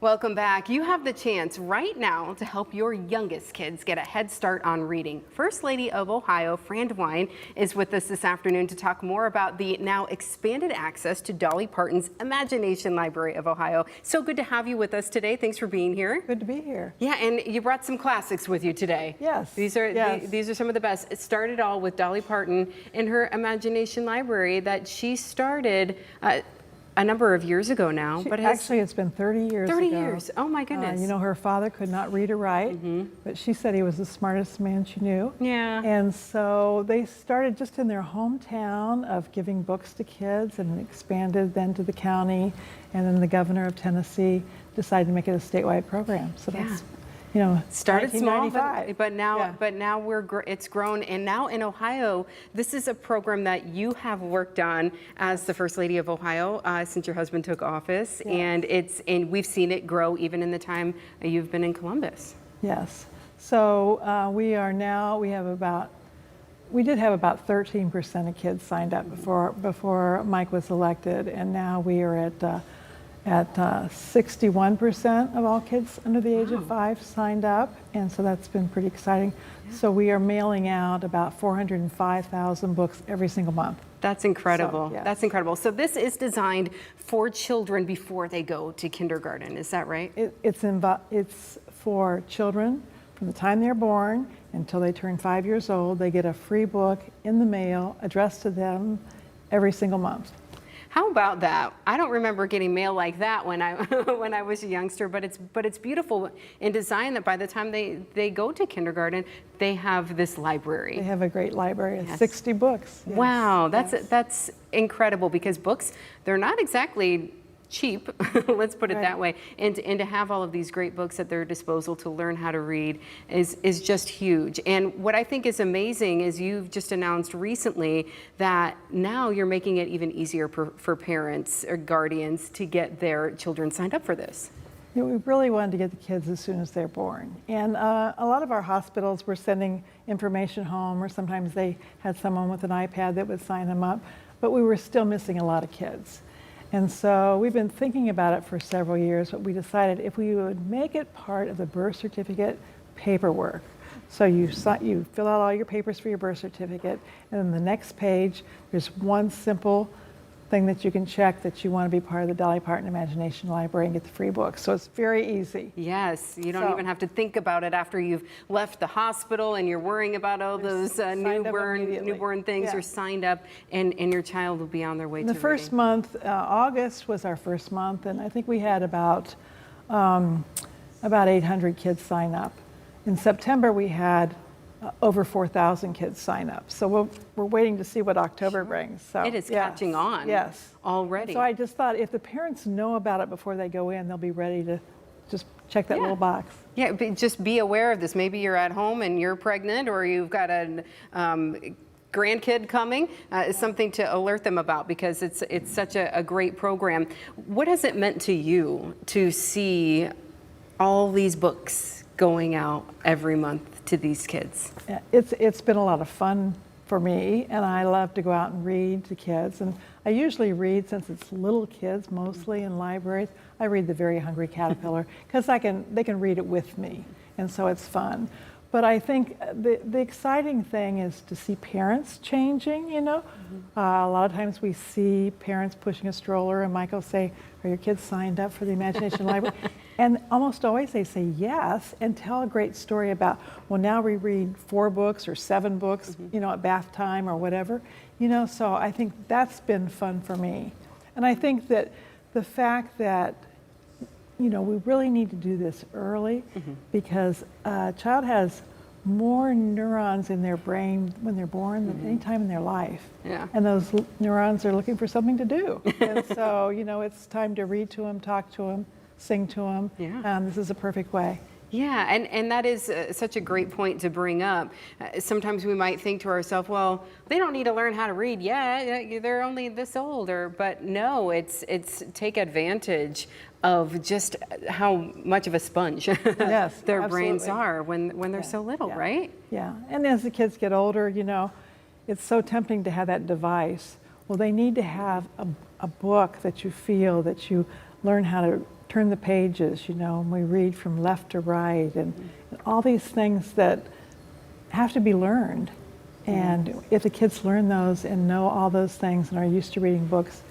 Welcome back. You have the chance right now to help your youngest kids get a head start on reading. First Lady of Ohio, Fran DeWine, is with us this afternoon to talk more about the now expanded access to Dolly Parton's Imagination Library of Ohio. So good to have you with us today. Thanks for being here. Good to be here. Yeah, and you brought some classics with you today. Yes. These are some of the best. It started all with Dolly Parton and her Imagination Library that she started a number of years ago now. Actually, it's been 30 years 30 ago. years. Oh my goodness. You know, her father could not read or write, but she said he was the smartest man she knew. Yeah. And so they started just in their hometown of giving books to kids and expanded then to the county, and then the governor of Tennessee decided to make it a statewide program. So that's, you know, started small, but now it's grown, and now in Ohio, this is a program that you have worked on as the First Lady of Ohio since your husband took office, and we've seen it grow even in the time you've been in Columbus. Yes. So we did have about 13% of kids signed up before Mike was elected, and now we are at 61% of all kids under the age of 5 signed up, and so that's been pretty exciting. Yeah. So we are mailing out about 405,000 books every single month. That's incredible. So, yes. That's incredible. So this is designed for children before they go to kindergarten, is that right? It's for children from the time they're born until they turn 5 years old. They get a free book in the mail addressed to them every single month. How about that? I don't remember getting mail like that when I when I was a youngster, but it's beautiful in design that by the time they go to kindergarten, they have this library. They have a great library of 60 books. Yes. Wow, that's incredible, because books, they're not exactly cheap, let's put it that way, and to have all of these great books at their disposal to learn how to read is just huge. And what I think is amazing is you've just announced recently that now you're making it even easier for parents or guardians to get their children signed up for this. You know, we really wanted to get the kids as soon as they're born. And a lot of our hospitals were sending information home, or sometimes they had someone with an iPad that would sign them up, but we were still missing a lot of kids. And so we've been thinking about it for several years, but we decided if we would make it part of the birth certificate paperwork. So you fill out all your papers for your birth certificate, and then the next page, there's one simple thing that you can check that you want to be part of the Dolly Parton Imagination Library and get the free book. So it's very easy. Yes, you don't even have to think about it after you've left the hospital and you're worrying about all those newborn things. You're signed up, and your child will be on their way to the first month. August was our first month, and I think we had about 800 kids sign up. In September, we had over 4,000 kids sign up. So we're waiting to see what October brings. So it is catching on already. So I just thought if the parents know about it before they go in, they'll be ready to just check that little box. Yeah, just be aware of this. Maybe you're at home and you're pregnant, or you've got a grandkid coming. Is something to alert them about, because it's such a great program. What has it meant to you to see all these books going out every month to these kids? It's been a lot of fun for me, and I love to go out and read to kids. And I usually read, since it's little kids mostly in libraries, I read The Very Hungry Caterpillar, because they can read it with me, and so it's fun. But I think the exciting thing is to see parents changing, you know. A lot of times we see parents pushing a stroller, and Mike will say, "Are your kids signed up for the Imagination Library?" And almost always they say yes, and tell a great story about, well, now we read 4 books or 7 books, you know, at bath time or whatever. You know, so I think that's been fun for me. And I think that the fact that, you know, we really need to do this early, because a child has more neurons in their brain when they're born than any time in their life. Yeah. And those neurons are looking for something to do. And so, you know, it's time to read to them, talk to them, sing to them. Yeah. This is a perfect way. Yeah, and that is such a great point to bring up. Sometimes we might think to ourselves, well, they don't need to learn how to read yet, they're only this old, but no, it's take advantage of just how much of a sponge their brains are when they're so little, right? Yeah, and as the kids get older, you know, it's so tempting to have that device. Well, they need to have a book that you feel that you learn how to turn the pages, you know, and we read from left to right, and all these things that have to be learned. And if the kids learn those and know all those things and are used to reading books,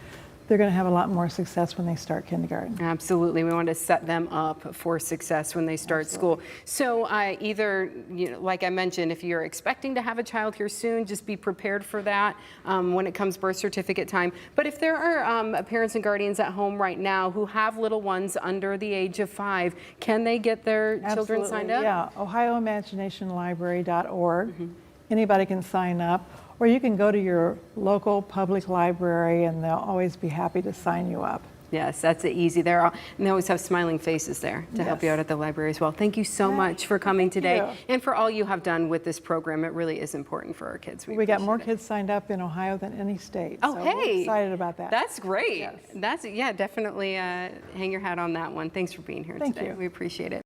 they're going to have a lot more success when they start kindergarten. Absolutely. We want to set them up for success when they start school. So either, you know, like I mentioned, if you're expecting to have a child here soon, just be prepared for that when it comes birth certificate time. But if there are parents and guardians at home right now who have little ones under the age of 5, can they get their children signed up? Yeah, OhioImaginationLibrary.org. Anybody can sign up. Or you can go to your local public library and they'll always be happy to sign you up. Yes, that's easy. And they always have smiling faces there to help you out at the library as well. Thank you so much for coming today and for all you have done with this program. It really is important for our kids. We got more kids signed up in Ohio than any state. Oh, so hey. We're excited about that. That's great. Yes. Yeah, definitely hang your hat on that one. Thanks for being here today. Thank you. We appreciate it.